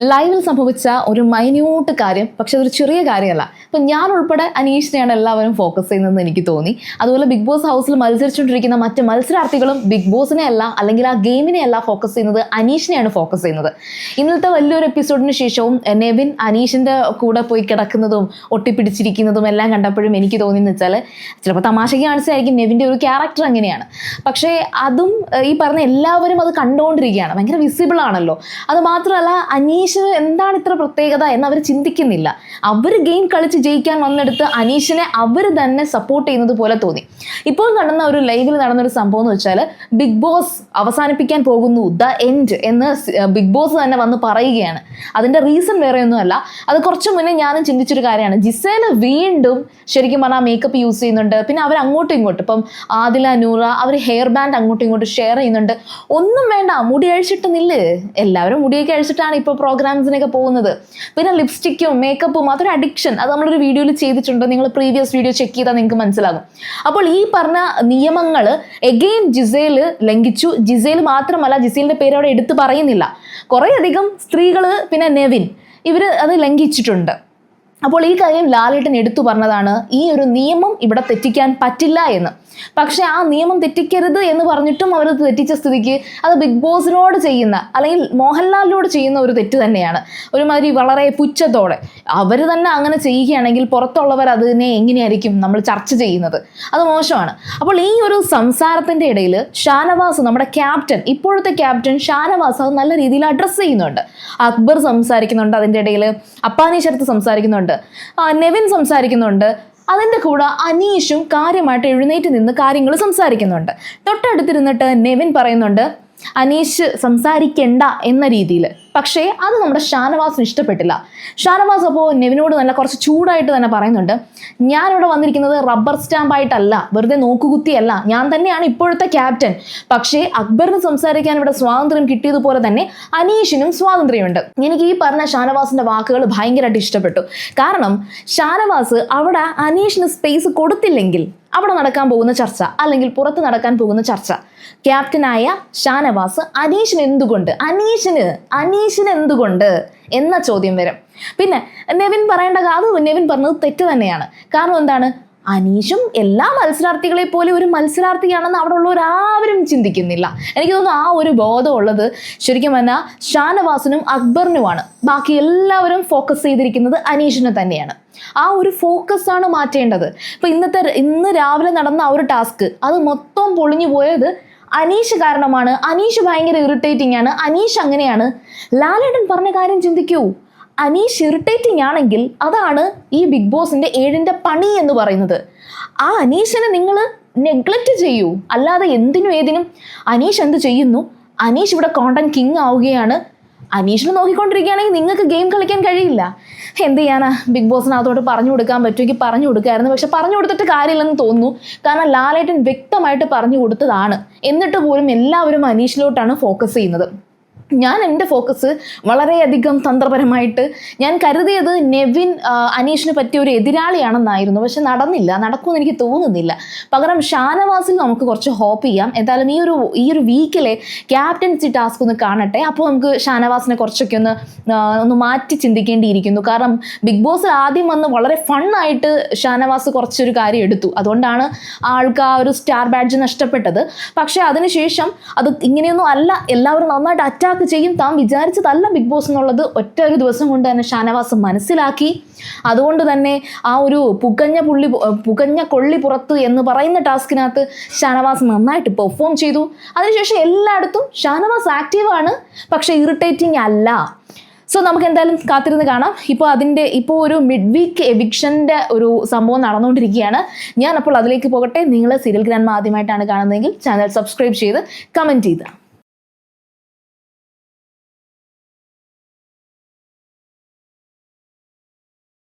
ലൈവിൽ സംഭവിച്ച ഒരു മൈന്യൂട്ട് കാര്യം, പക്ഷെ അതൊരു ചെറിയ കാര്യമല്ല. ഇപ്പം ഞാൻ ഉൾപ്പെടെ അനീഷിനെയാണ് എല്ലാവരും ഫോക്കസ് ചെയ്യുന്നതെന്ന് എനിക്ക് തോന്നി. അതുപോലെ ബിഗ് ബോസ് ഹൗസിൽ മത്സരിച്ചുകൊണ്ടിരിക്കുന്ന മറ്റ് മത്സരാർത്ഥികളും ബിഗ് ബോസിനെ അല്ല, അല്ലെങ്കിൽ ആ ഗെയിമിനെ അല്ല ഫോക്കസ് ചെയ്യുന്നത്, അനീഷിനെയാണ് ഫോക്കസ് ചെയ്യുന്നത്. ഇന്നത്തെ വലിയൊരു എപ്പിസോഡിന് ശേഷവും നെവിൻ അനീഷിൻ്റെ കൂടെ പോയി കിടക്കുന്നതും ഒട്ടിപ്പിടിച്ചിരിക്കുന്നതും എല്ലാം കണ്ടപ്പോഴും എനിക്ക് തോന്നിയെന്ന് വെച്ചാൽ, ചിലപ്പോൾ തമാശയ്ക്ക് കാണിച്ചായിരിക്കും നെവിൻ്റെ ഒരു ക്യാരക്ടർ അങ്ങനെയാണ്. പക്ഷേ അതും ഈ പറഞ്ഞ എല്ലാവരും അത് കണ്ടുകൊണ്ടിരിക്കുകയാണ്. ഭയങ്കര വിസിബിൾ ആണല്ലോ. അത് മാത്രമല്ല, അനീഷ് എന്താണ് ഇത്ര പ്രത്യേകത എന്ന് അവർ ചിന്തിക്കുന്നില്ല. അവർ ഗെയിം കളിച്ച് ജയിക്കാൻ വന്നെടുത്ത് അനീഷിനെ അവർ തന്നെ സപ്പോർട്ട് ചെയ്യുന്നത് പോലെ തോന്നി. ഇപ്പോൾ നടന്ന ഒരു ലൈവിൽ നടന്നൊരു സംഭവം എന്ന് വെച്ചാൽ, ബിഗ് ബോസ് അവസാനിപ്പിക്കാൻ പോകുന്നു, ദ എൻഡ് എന്ന് ബിഗ് ബോസ് തന്നെ വന്ന് പറയുകയാണ്. അതിൻ്റെ റീസൺ വേറെ ഒന്നുമല്ല, അത് കുറച്ച് മുന്നേ ഞാനും ചിന്തിച്ചൊരു കാര്യമാണ്. ജിസേൽ വീണ്ടും ശരിക്കും പറഞ്ഞാൽ മേക്കപ്പ് യൂസ് ചെയ്യുന്നുണ്ട്. പിന്നെ അവർ അങ്ങോട്ടും ഇങ്ങോട്ടും, ഇപ്പം ആദില, നൂറ, അവർ ഹെയർ ബാൻഡ് അങ്ങോട്ടും ഇങ്ങോട്ടും ഷെയർ ചെയ്യുന്നുണ്ട്. ഒന്നും വേണ്ട, മുടി അഴിച്ചിട്ട് നില്ല്. എല്ലാവരും മുടിയൊക്കെ അഴിച്ചിട്ടാണ് ഇപ്പോൾ പ്രോഗ്രാംസിനൊക്കെ പോകുന്നത്. പിന്നെ ലിപ്സ്റ്റിക്കും മേക്കപ്പും അതൊരു അഡിക്ഷൻ. അത് നമ്മളൊരു വീഡിയോയിൽ ചെയ്തിട്ടുണ്ട്. നിങ്ങൾ പ്രീവിയസ് വീഡിയോ ചെക്ക് ചെയ്താൽ നിങ്ങൾക്ക് മനസ്സിലാകും. അപ്പോൾ ഈ പറഞ്ഞ നിയമങ്ങൾ എഗെയിൻ ജിസേൽ ലംഘിച്ചു. ജിസേൽ മാത്രമല്ല, ജിസേലിൻ്റെ പേര് അവിടെ എടുത്തു പറയുന്നില്ല. കുറേയധികം സ്ത്രീകൾ, പിന്നെ നെവിൻ, ഇവർ അത് ലംഘിച്ചിട്ടുണ്ട്. അപ്പോൾ ഈ കാര്യം ലാലേട്ടൻ എടുത്തു പറഞ്ഞതാണ്, ഈ ഒരു നിയമം ഇവിടെ തെറ്റിക്കാൻ പറ്റില്ല എന്ന്. പക്ഷെ ആ നിയമം തെറ്റിക്കരുത് എന്ന് പറഞ്ഞിട്ടും അവർ തെറ്റിച്ച സ്ഥിതിക്ക് അത് ബിഗ് ബോസിനോട് ചെയ്യുന്ന, അല്ലെങ്കിൽ മോഹൻലാലിനോട് ചെയ്യുന്ന ഒരു തെറ്റ് തന്നെയാണ്. ഒരുമാതിരി വളരെ പുച്ഛത്തോടെ അവർ തന്നെ അങ്ങനെ ചെയ്യുകയാണെങ്കിൽ പുറത്തുള്ളവർ അതിനെ എങ്ങനെയായിരിക്കും നമ്മൾ ചർച്ച ചെയ്യുന്നത്? അത് മോശമാണ്. അപ്പോൾ ഈ ഒരു സംസാരത്തിൻ്റെ ഇടയിൽ ഷാനവാസ്, നമ്മുടെ ക്യാപ്റ്റൻ, ഇപ്പോഴത്തെ ക്യാപ്റ്റൻ ഷാനവാസ്, അത് നല്ല രീതിയിൽ അഡ്രസ്സ് ചെയ്യുന്നുണ്ട്. അക്ബർ സംസാരിക്കുന്നുണ്ട്, അതിൻ്റെ ഇടയിൽ അപ്പാനി ശരത്ത് സംസാരിക്കുന്നുണ്ട്, നെവിൻ സംസാരിക്കുന്നുണ്ട്. അതിൻ്റെ കൂടെ അനീഷും കാര്യമായിട്ട് എഴുന്നേറ്റ് നിന്ന് കാര്യങ്ങൾ സംസാരിക്കുന്നുണ്ട്. തൊട്ടടുത്തിരുന്നിട്ട് നെവിൻ പറയുന്നുണ്ട് അനീഷ് സംസാരിക്കണ്ട എന്ന രീതിയിൽ. പക്ഷേ അത് നമ്മുടെ ഷാനവാസിന് ഇഷ്ടപ്പെട്ടില്ല. ഷാനവാസ് അപ്പോൾ നെവിനോട് നല്ല കുറച്ച് ചൂടായിട്ട് തന്നെ പറയുന്നുണ്ട്, ഞാനിവിടെ വന്നിരിക്കുന്നത് റബ്ബർ സ്റ്റാമ്പായിട്ടല്ല, വെറുതെ നോക്കുകുത്തിയല്ല, ഞാൻ തന്നെയാണ് ഇപ്പോഴത്തെ ക്യാപ്റ്റൻ. പക്ഷേ അക്ബറിന് സംസാരിക്കാൻ ഇവിടെ സ്വാതന്ത്ര്യം കിട്ടിയതുപോലെ തന്നെ അനീഷിനും സ്വാതന്ത്ര്യമുണ്ട്. എനിക്ക് ഈ പറഞ്ഞ ഷാനവാസിൻ്റെ വാക്കുകൾ ഭയങ്കരമായിട്ട് ഇഷ്ടപ്പെട്ടു. കാരണം ഷാനവാസ് അവിടെ അനീഷിന് സ്പേസ് കൊടുത്തില്ലെങ്കിൽ അവിടെ നടക്കാൻ പോകുന്ന ചർച്ച, അല്ലെങ്കിൽ പുറത്ത് നടക്കാൻ പോകുന്ന ചർച്ച, ക്യാപ്റ്റനായ ഷാനവാസ് അനീഷിന് എന്തുകൊണ്ട് എന്ന ചോദ്യം വരും. പിന്നെ നെവിൻ പറയേണ്ട കാര്യം, നെവിൻ പറഞ്ഞത് തെറ്റ് തന്നെയാണ്. കാരണം എന്താണ്, അനീഷും എല്ലാ മത്സരാർത്ഥികളെ പോലെ ഒരു മത്സരാർത്ഥിയാണെന്ന് അവിടെ ഉള്ളവരാരും ചിന്തിക്കുന്നില്ല. എനിക്ക് തോന്നുന്നു ആ ഒരു ബോധമുള്ളത് ശരിക്കും പറഞ്ഞാൽ ഷാനവാസിനും അക്ബറിനുമാണ്. ബാക്കി എല്ലാവരും ഫോക്കസ് ചെയ്തിരിക്കുന്നത് അനീഷിനെ തന്നെയാണ്. ആ ഒരു ഫോക്കസാണ് മാറ്റേണ്ടത്. ഇപ്പം ഇന്ന് രാവിലെ നടന്ന ആ ഒരു ടാസ്ക്, അത് മൊത്തം പൊളിഞ്ഞു പോയത് അനീഷ് കാരണമാണ്. അനീഷ് ഭയങ്കര ഇറിറ്റേറ്റിംഗ് ആണ്, അനീഷ് അങ്ങനെയാണ്. ലാലേട്ടൻ പറഞ്ഞ കാര്യം ചിന്തിക്കൂ. അനീഷ് ഇറിറ്റേറ്റിംഗ് ആണെങ്കിൽ അതാണ് ഈ ബിഗ് ബോസിൻ്റെ 7ന്റെ പണി എന്ന് പറയുന്നത്. ആ അനീഷിനെ നിങ്ങൾ നെഗ്ലക്റ്റ് ചെയ്യൂ. അല്ലാതെ എന്തിനും ഏതിനും അനീഷ് എന്ത് ചെയ്യുന്നു, അനീഷ് ഇവിടെ കോണ്ടന്റ് കിങ് ആവുകയാണ്, അനീഷിനെ നോക്കിക്കൊണ്ടിരിക്കുകയാണെങ്കിൽ നിങ്ങൾക്ക് ഗെയിം കളിക്കാൻ കഴിയില്ല. എന്ത് ചെയ്യാനാ, ബിഗ് ബോസിനകത്തോട്ട് പറഞ്ഞു കൊടുക്കാൻ പറ്റുമെങ്കിൽ പറഞ്ഞു കൊടുക്കാമായിരുന്നു. പക്ഷെ പറഞ്ഞു കൊടുത്തിട്ട് കാര്യമില്ലെന്ന് തോന്നുന്നു. കാരണം ലാലേട്ടൻ വ്യക്തമായിട്ട് പറഞ്ഞു കൊടുത്തതാണ്. എന്നിട്ട് പോലും എല്ലാവരും അനീഷിലോട്ടാണ് ഫോക്കസ് ചെയ്യുന്നത്. ഞാൻ എൻ്റെ ഫോക്കസ് വളരെയധികം തന്ത്രപരമായിട്ട്, ഞാൻ കരുതിയത് നെവിൻ അനീഷിന് പറ്റിയ ഒരു എതിരാളിയാണെന്നായിരുന്നു. പക്ഷെ നടക്കുമെന്ന് എനിക്ക് തോന്നുന്നില്ല. പകരം ഷാനവാസിൽ നമുക്ക് കുറച്ച് ഹോപ്പ് ചെയ്യാം. എന്തായാലും ഈ ഒരു വീക്കിലെ ക്യാപ്റ്റൻസി ടാസ്ക് ഒന്ന് കാണട്ടെ. അപ്പോൾ നമുക്ക് ഷാനവാസിനെ കുറച്ചൊക്കെ ഒന്ന് മാറ്റി ചിന്തിക്കേണ്ടിയിരിക്കുന്നു. കാരണം ബിഗ് ബോസിൽ ആദ്യം വന്ന് വളരെ ഫണ്ണായിട്ട് ഷാനവാസ് കുറച്ചൊരു കാര്യം എടുത്തു. അതുകൊണ്ടാണ് ആൾക്ക് ആ ഒരു സ്റ്റാർ ബാഡ്ജ് നഷ്ടപ്പെട്ടത്. പക്ഷേ അതിനുശേഷം അത് ഇങ്ങനെയൊന്നും അല്ല, എല്ലാവരും നന്നായിട്ട് അറ്റാക്ക് ചെയ്യും, താൻ വിചാരിച്ചതല്ല ബിഗ് ബോസ് എന്നുള്ളത് ഒരു ദിവസം കൊണ്ട് തന്നെ ഷാനവാസ് മനസ്സിലാക്കി. അതുകൊണ്ട് തന്നെ ആ ഒരു പുകഞ്ഞ കൊള്ളി പുറത്ത് എന്ന് പറയുന്ന ടാസ്കിനകത്ത് ഷാനവാസ് നന്നായിട്ട് പെർഫോം ചെയ്തു. അതിനുശേഷം എല്ലായിടത്തും ഷാനവാസ് ആക്റ്റീവാണ്, പക്ഷെ ഇറിറ്റേറ്റിംഗ് അല്ല. സോ നമുക്ക് എന്തായാലും കാത്തിരുന്ന് കാണാം. ഇപ്പോൾ ഒരു മിഡ് വീക്ക് എവിക്ഷൻ്റെ ഒരു സംഭവം നടന്നുകൊണ്ടിരിക്കുകയാണ്. ഞാൻ അപ്പോൾ അതിലേക്ക് പോകട്ടെ. നിങ്ങൾ സീരിയൽ ഗ്രാൻഡ്മ ആദ്യമായിട്ടാണ് കാണുന്നതെങ്കിൽ ചാനൽ സബ്സ്ക്രൈബ് ചെയ്ത് കമൻറ്റ് ചെയ്ത്